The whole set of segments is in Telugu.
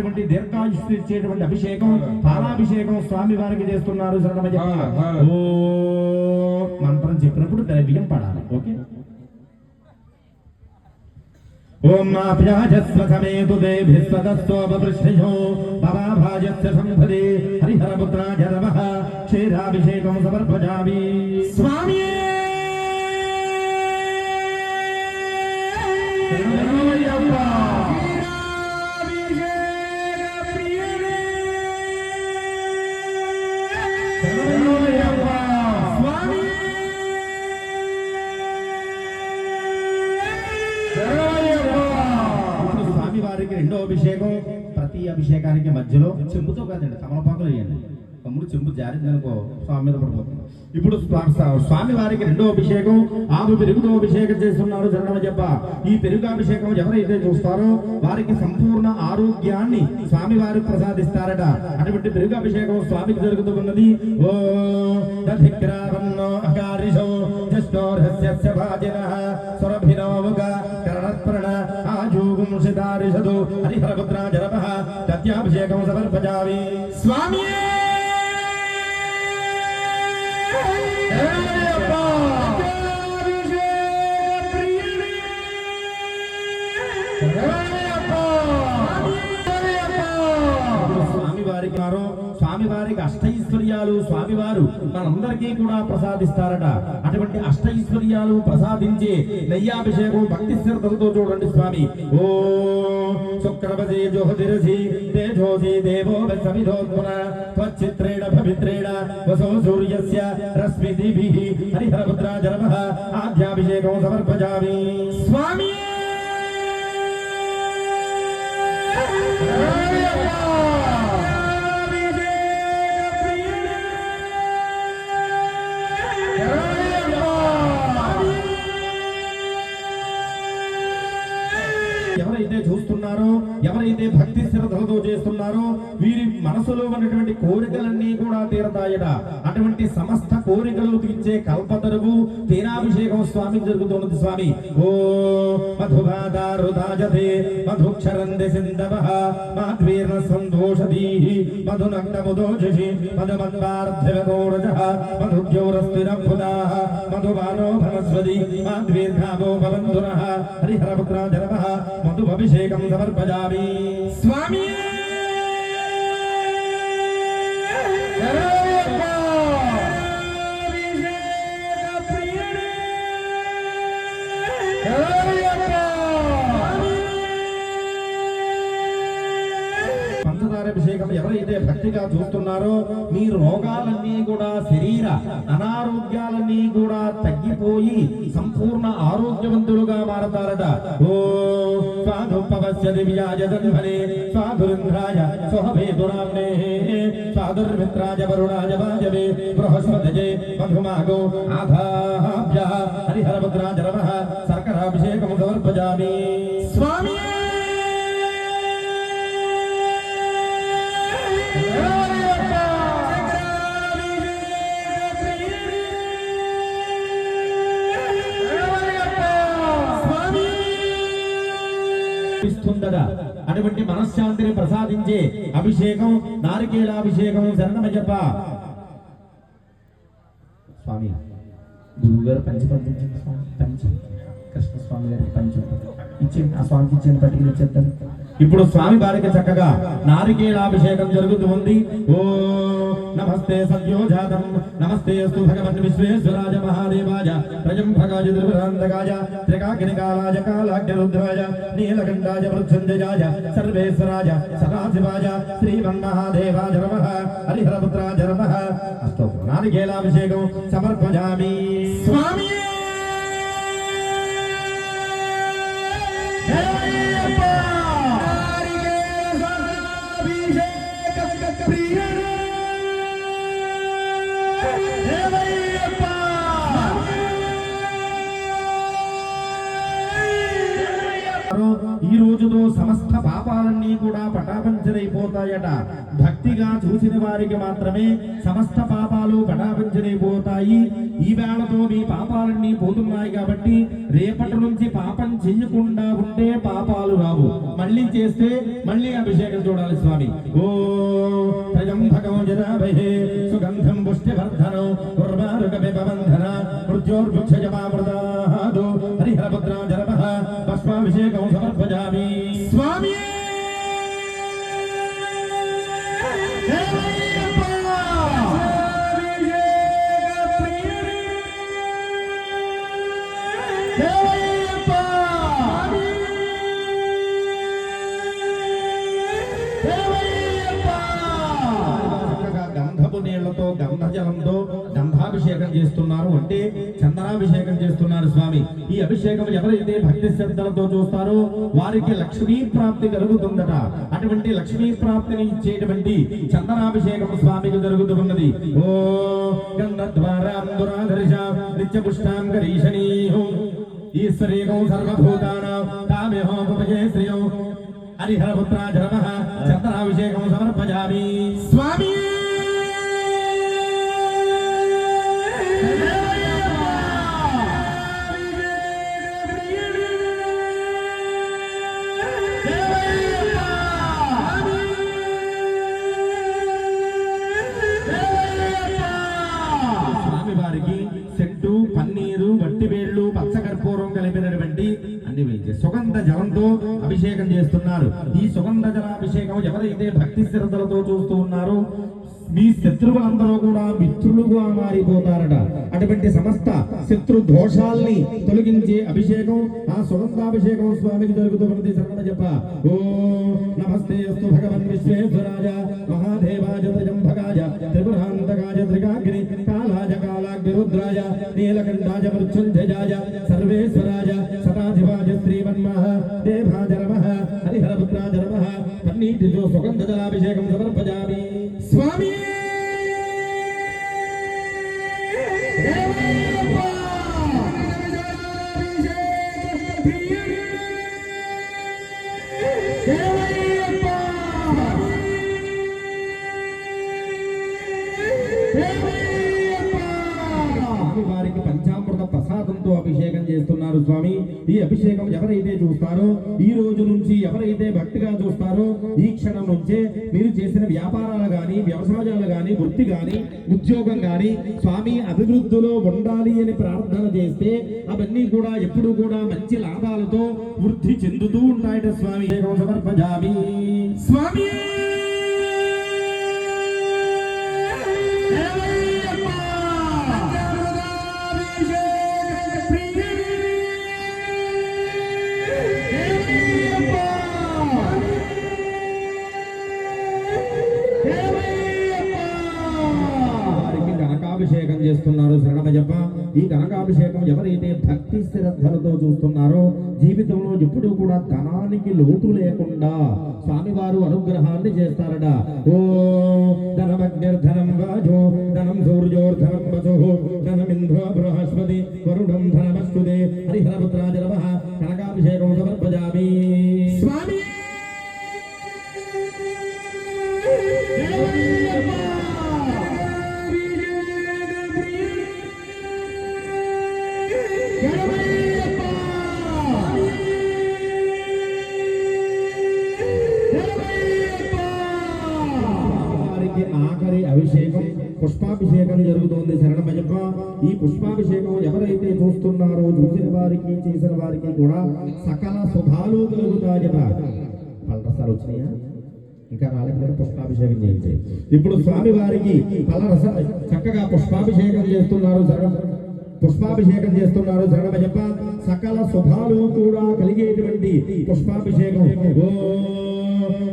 దీర్ఘాయుష్టి ఇచ్చేటువంటి అభిషేకం పాలాభిషేకం స్వామి వారికి చేస్తున్నారు. మంత్రం చెప్పినప్పుడు ద్రవ్యం పడాలి. ఓకే. ఓం నాభ్యాజస్వ సమేతు దేభిస్వదస్వపృష్ఠయో భవాభాజస్య సంభదే హరిహరపుత్రాయ నమః. క్షీరాభిషేకం సమర్పయామి. స్వామి స్వామివారికి రెండో అభిషేకం. ప్రతి అభిషేకానికి మధ్యలో చెంబుతో కాదండి, తమలపాకులు వేయండి. తమ్ముడు చెంబు జారిందనుకో స్వామి మీద పడిపోతుంది. ఇప్పుడు స్వామి వారికి రెండో అభిషేకం ఆవు పెరుగుతో అభిషేకం చేస్తున్నారు. జరణమయ్యప్ప. ఈ పెరుగాభిషేకం ఎవరైతే చూస్తారో వారికి సంపూర్ణ ఆరోగ్యాన్ని స్వామి వారు ప్రసాదిస్తారట. అటువంటి పెరుగాభిషేకం స్వామికి జరుగుతూ ఉన్నది. ఓ హరిహరపుత్రాభిషేకం సమర్పయామి. స్వామి స్వామివారికి అష్టైశ్వర్యాలు స్వామివారు మనందరికీ కూడా ప్రసాదిస్తారట. అటువంటి అష్టైశ్వర్యాలు ప్రసాదించే నయ్యాభిషేకం భక్తి శ్రద్ధలతో చూడండి స్వామి. ఓ శుక్రవదే జోహదిరసి తేజోసి దేవో సమిధోత్మన త్వచ్చిత్రేణ పవిత్రేణ వసో సూర్యస్య రశ్మి దీభిః హరిహరపుత్రాయ నమః. ఆద్యాభిషేకం సమర్పయామి. స్వామి ఎవరైతే చూస్తున్నారో, ఎవరైతే భక్తి శ్రద్ధలతో చేస్తున్నారో వీరి మనసులో ఉన్నటువంటి కోరికలన్నీ కూడా తీరతాయట. అటువంటి సమస్త కోరికలు తీర్చే కల్పతరువు తీరాభిషేకం స్వామికి జరుగుతున్నది. స్వామి ఓ మధుగాదారుదాజతే మధుక్షరందే సింధవః మాధ్వీర్ణ సంతోషదీః మధునక్తముదోషి మధుమన్వార్ధవగోరజః మధుద్యోరస్తిరభుదాః మధుబానో భవస్వది మాధ్వీర్ఘావో భవంతునః. హరిహరపుత్రాయ నమః. మధుభిషేకం సమర్పయామి. స్వామి పంచదారాభిషేకం ఎవరైతే భక్తిగా చూస్తున్నారో మీ రోగాలన్నీ కూడా శరీర అనారోగ్యాలన్నీ కూడా తగ్గిపోయి సంపూర్ణ ఆరోగ్యవంతులుగా మారతారట. ఓ స్వాధుపవస్య దివ్యాయ జన్మనే స్వాధురింద్రాయ స్వహభేతురామ్నే స్వాధుర్మిత్రాయ వరుణాయ వాజవే బృహస్పతయే మధుమాగో ఆధాభ్యః. హరిహరపుత్రాయ నమః. శర్కరాభిషేకం సమర్పయామి. స్వామి అటువంటి మనశ్శాంతిని ప్రసాదించే అభిషేకం నారికేళాభిషేకం. శరణమయ్యప్ప. స్వామి గురువు గారు పంచి పంపించండి. స్వామి పంచి కృష్ణస్వామి గారికి పంచి ఇచ్చేయండి. ఆ స్వామికి ఇచ్చేయండి, పట్టుకుని ఇచ్చేద్దాం. ఇప్పుడు స్వామి వారికి చక్కగా నారికేళాభిషేకం జరుగుతూ ఉంది. ఓ నమస్తే సద్యోజాతం నమస్తే అస్తు భగవన్ విశ్వేశ్వరాయ మహాదేవాయ ప్రజంభగాయ త్రిపురాంతకాయ త్రికాగ్నికాలాయ కాలాగ్నిరుద్రాయ నీలకంఠాయ మృత్యుంజయాయ సర్వేశ్వరాయ సదాశివాయ శ్రీమన్మహాదేవాయ నమః. హరిహరపుత్రాయ నమః. అస్తు నారికేళాభిషేకం సమర్పయామి. స్వామి ఈ రోజుతో సమస్త పాప పాపాలన్నీ కూడా పటాపంచలైపోతాయట. భక్తిగా చూసిన వారికి మాత్రమే సమస్త పాపాలు పటాపంచలైపోతాయి. ఈ వేళతో మీ పాపాలన్నీ పోతున్నాయి కాబట్టి రేపటి నుంచి పాపం చెయ్యకుండా ఉంటే పాపాలు రావు. మళ్ళీ చేస్తే మళ్ళీ అభిషేకం చూడాలి స్వామి. ఓ త్రయంబకం జరాభయే సుగంధం పుష్టివర్ధనం ఉర్వారుకపిపబంధన మృత్యోర్భిక్షజమామృతాదో హరిహరపుత్రా జరపః భస్మాభిషేకం సమర్పయామి. స్వామి నీళ్లతో గంధజలంతో గంధాభిషేకం చేస్తున్నారు, అంటే చందనాభిషేకం చేస్తున్నారు స్వామి. ఈ అభిషేకం ఎవరైతే భక్తి శ్రద్ధలతో చూస్తారో వారికి లక్ష్మీ ప్రాప్తి కలుగుతుందట. అటువంటి లక్ష్మీ ప్రాప్తిని ఇచ్చేటువంటి చందనాభిషేకం స్వామికి జరుగుతున్నది. ఓ గంధద్వారాంబురాధర్ష నిత్యపుష్టాం కరీషణీహం ఈశ్వరీకం సర్వభూతానాం తామేహోపజే శ్రియం హరిహరపుత్రా జరమః చందనాభిషేకం సమర్పయామి. స్వామి వారికి సెట్టు పన్నీరు వట్టివేళ్లు పచ్చకర్పూరం కలిపినటువంటి అన్ని వేయించి సుగంధ జలంతో అభిషేకం చేస్తున్నారు. ఈ సుగంధ జలాభిషేకం ఎవరైతే భక్తి శ్రద్ధలతో చూస్తూ ఉన్నారో మీ శత్రువులందరూ కూడా మిత్రులుగా మారిపోతారట. అటువంటి సమస్త శత్రు దోషాల్ని తొలగించే అభిషేకం ఆ సుగంధాభిషేకం స్వామికి జరుగుతున్నది. శరణ చెప్ప. ఓ నమస్తే అస్తు భగవన్ విశ్వేశ్వరాయ మహాదేవాయ త్రిజంభకాయ త్రిపురాంతకాయ త్రికాగ్ని కాలాయ కాలాగ్నిరుద్రాయ నీలకంఠాయ మృత్యుంజయాయ సర్వేశ్వరాయ సదాశివాయ శ్రీమన్మః దేవాయ నమః హరిహరపుత్రాయ నమః. పన్నీటితో సుగంధ జలాభిషేకం సమర్పయామి. స్వామి వారికి పంచామృత ప్రసాదంతో అభిషేకం చేస్తున్నారు స్వామి. ఈ అభిషేకం ఎవరైతే చూస్తారో ఈ రోజు నుంచి ఎవరైతే భక్తిగా చూస్తారో ఈ క్షణం నుంచే మీరు చేసిన వ్యాపారాలు గాని వ్యవసాయాలు గాని వృత్తి గాని ఉద్యోగం గాని స్వామి అభివృద్ధిలో ఉండాలి అని ప్రార్థన చేస్తే అవన్నీ కూడా ఎప్పుడు కూడా మంచి లాభాలతో వృద్ధి చెందుతూ ఉంటాయట స్వామి. సమర్పయామి. స్వామి అభిషేకం చేస్తున్నారు. శరణమయ్యప్ప. ఈ కనకాభిషేకం ఎవరైతే భక్తి శ్రద్ధలతో చూస్తున్నారో జీవితంలో ఎప్పుడూ కూడా ధనానికి లోటు లేకుండా స్వామివారు అనుగ్రహాన్ని చేస్తారట. ఓ ధనమగ్నిర్ధనం వాజో ధనం సూర్యోర్ధనం వసో ధనమింద్రో బృహస్పతి వరుణం ధనమస్తుతే హరిహరపుత్రాయ నమః. కనకాభిషేకం సమర్పయామి. స్వామి ఆఖరి అభిషేకం పుష్పాభిషేకం జరుగుతోంది. శరణమయ్యప్ప. ఈ పుష్పాభిషేకం ఎవరైతే చూస్తున్నారో చూసిన వారికి చేసిన వారికి కూడా సకల శుభాలు కలుగుతాయట. పలరసాలు వచ్చినాయా? ఇంకా రాలేకపోతే పుష్పాభిషేకం చేయించే. ఇప్పుడు స్వామి వారికి పలరస చక్కగా పుష్పాభిషేకం చేస్తున్నారు. పుష్పాభిషేకం చేస్తున్నారు. శరణమయ్యప్ప. సకల శుభాలు కూడా కలిగేటువంటి పుష్పాభిషేకం. ఓ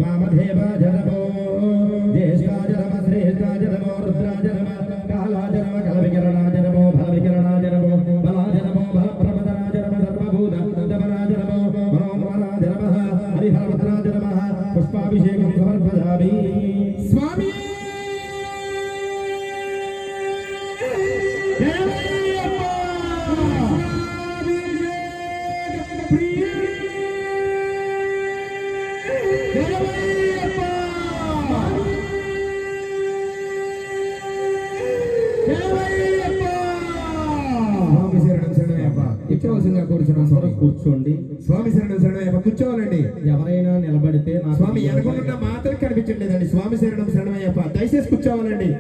వామదేవాయ నమో జ్యేష్ఠాయ నమః శ్రేష్ఠాయ నమో రుద్రాయ నమః కాలాయ నమః కలవికిరణాయ నమో బలవికిరణాయ నమో బలాయ నమో బలప్రమదనాయ నమః సర్వభూత దమనాయ నమో మనోన్మనాయ నమః హరిహరపుత్రాయ నమః. పుష్పాభిషేకం సమర్పయామి. స్వామి కూర్చోండి. స్వామి శరణం శరణమయ్యప్ప. కూర్చోవాలండి. ఎవరైనా నిలబడితే నాకు స్వామి వెనకుండా మాత్రం కనిపించట్లేదండి. స్వామి శరణం శరణమయ్యప్ప. దయచేసి కూర్చోవాలండి.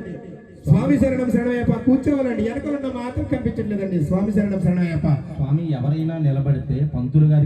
స్వామి శరణం శరణమయ్యప్ప. కూర్చోవాలండి. వెనకలున్న మాత్రం కనిపించట్లేదండి. స్వామి శరణం శరణమయ్యప్ప. స్వామి ఎవరైనా నిలబడితే పంతులు గారికి